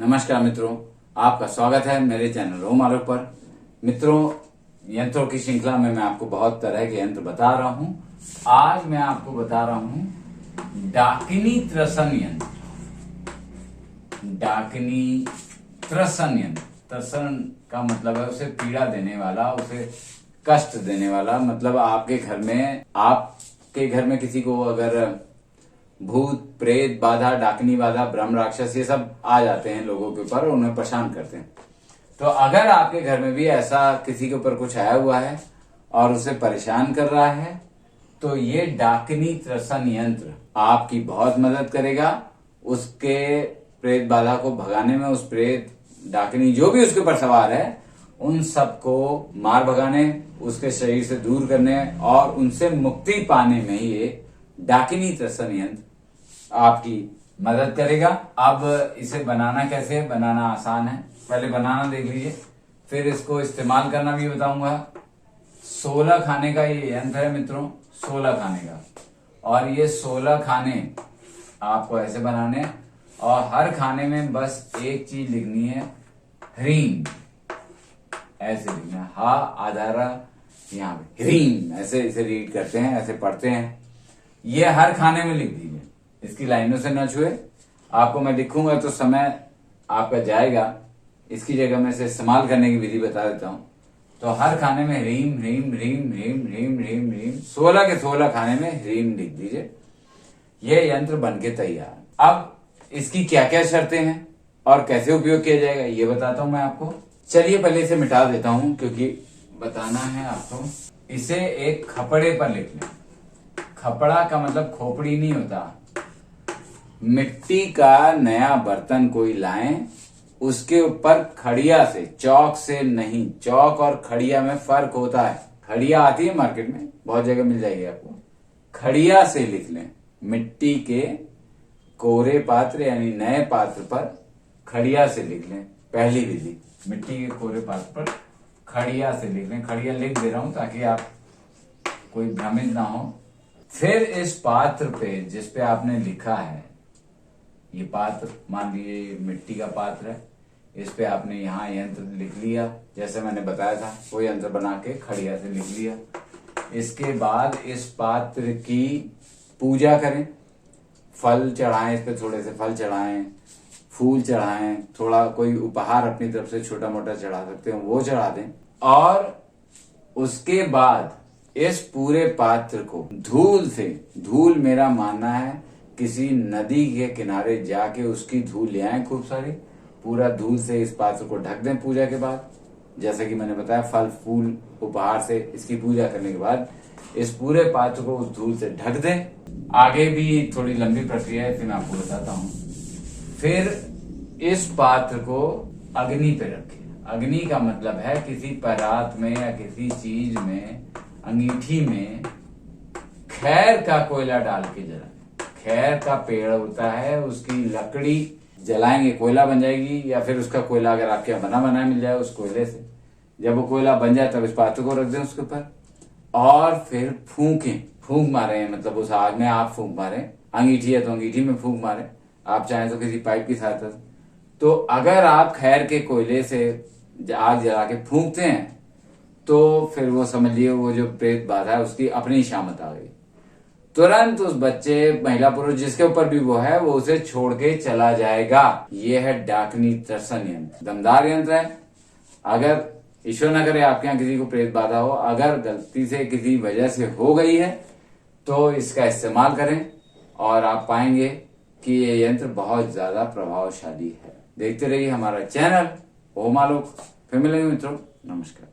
नमस्कार मित्रों, आपका स्वागत है मेरे चैनल ओम आलोक पर। मित्रों, यंत्रों की श्रृंखला में मैं आपको बहुत तरह के यंत्र बता रहा हूं। आज मैं आपको बता रहा हूं डाकिनी त्रसन यंत्र। डाकिनी त्रसन यंत्र, त्रसन का मतलब है उसे पीड़ा देने वाला, उसे कष्ट देने वाला। मतलब आपके घर में किसी को अगर भूत प्रेत बाधा, डाकिनी बाधा, ब्रह्म राक्षस ये सब आ जाते हैं लोगों के ऊपर और उन्हें परेशान करते हैं। तो अगर आपके घर में भी ऐसा किसी के ऊपर कुछ आया हुआ है और उसे परेशान कर रहा है, तो ये डाकिनी त्रसन यंत्र आपकी बहुत मदद करेगा उसके प्रेत बाधा को भगाने में। उस प्रेत डाकिनी जो भी उसके ऊपर सवार है उन सबको मार भगाने, उसके शरीर से दूर करने और उनसे मुक्ति पाने में ये डाकिनी त्रसन यंत्र आपकी मदद करेगा। अब इसे बनाना कैसे है? बनाना आसान है, पहले बनाना देख लीजिए, फिर इसको इस्तेमाल करना भी बताऊंगा। 16 खाने का ये यंत्र है मित्रों, 16 खाने का। और ये 16 खाने आपको ऐसे बनाने हैं और हर खाने में बस एक चीज लिखनी है, ह्रीम। ऐसे लिखना है, हा आधारा यहाँ पे ह्रीम, ऐसे इसे रीड करते हैं, ऐसे पढ़ते हैं। ये हर खाने में लिख दीजिए, इसकी लाइनों से न छुए। आपको मैं लिखूंगा तो समय आपका जाएगा, इसकी जगह मैं इसे इस्तेमाल करने की विधि बता देता हूं। तो हर खाने में ह्रीम ह्रीम ह्रीम ह्रीम ह्रीम ह्रीम ह्रीम 16 के 16 खाने में ह्रीम लिख दीजिए। यह यंत्र बनके तैयार। अब इसकी क्या क्या शर्तें हैं और कैसे उपयोग किया जाएगा ये बताता हूं मैं आपको। चलिए पहले इसे मिटा देता हूं क्योंकि बताना है आपको। इसे एक खपड़े पर लिख लें। खपड़ा का मतलब खोपड़ी नहीं होता। मिट्टी का नया बर्तन कोई लाएं, उसके ऊपर खड़िया से, चौक से नहीं, चौक और खड़िया में फर्क होता है। खड़िया आती है मार्केट में, बहुत जगह मिल जाएगी आपको। खड़िया से लिख लें। मिट्टी के कोरे पात्र यानी नए पात्र पर खड़िया से लिख लें। पहली विधि, मिट्टी के कोरे पात्र पर खड़िया से लिख लें। खड़िया लिख दे रहा हूं ताकि आप कोई भ्रमित ना हो। फिर इस पात्र पे जिस पे आपने लिखा है, ये पात्र मान लीजिए मिट्टी का पात्र है, इस पे आपने यहाँ यंत्र लिख लिया जैसे मैंने बताया था, वो यंत्र बना के खड़िया से लिख लिया। इसके बाद इस पात्र की पूजा करें, फल चढ़ाएं, इस पे थोड़े से फल चढ़ाएं, फूल चढ़ाएं, थोड़ा कोई उपहार अपनी तरफ से छोटा मोटा चढ़ा सकते हो वो चढ़ा दें। और उसके बाद इस पूरे पात्र को धूल से, धूल मेरा मानना है किसी नदी के किनारे जाके उसकी धूल ले आए खूब सारी, पूरा धूल से इस पात्र को ढक दें। पूजा के बाद जैसे कि मैंने बताया, फल फूल उपहार से इसकी पूजा करने के बाद इस पूरे पात्र को उस धूल से ढक दें। आगे भी थोड़ी लंबी प्रक्रिया है, फिर मैं आपको बताता हूं। फिर इस पात्र को अग्नि पे रखें। अग्नि का मतलब है किसी परात में या किसी चीज में, अंगीठी में खैर का कोयला डाल के जलाएं। खैर का पेड़ होता है, उसकी लकड़ी जलाएंगे, कोयला बन जाएगी, या फिर उसका कोयला अगर आपके यहाँ बना बनाया मिल जाए उस कोयले से, जब वो कोयला बन जाए तब इस पात्र को रख दें उसके ऊपर और फिर फूंकें। फूंक मारे, मतलब उस आग में आप फूंक मारे। अंगीठी है तो अंगीठी में फूंक मारे, आप चाहें तो किसी पाइप की सहायता से। तो अगर आप खैर के कोयले से आग जला के फूंकते हैं तो फिर वो समझिए वो जो प्रेत बाधा है उसकी अपनी शामत आ गई। तुरंत उस बच्चे, महिला, पुरुष जिसके ऊपर भी वो है, वो उसे छोड़ के चला जाएगा। ये है डाकिनी त्रसन यंत्र। दमदार यंत्र है। अगर ईश्वर न करे आपके यहाँ किसी को प्रेत बाधा हो, अगर गलती से किसी वजह से हो गई है तो इसका इस्तेमाल करें और आप पाएंगे कि ये यंत्र बहुत ज्यादा प्रभावशाली है। देखते रहिए हमारा चैनल ओम आलोक। फिर मिलेंगे मित्रों, नमस्कार।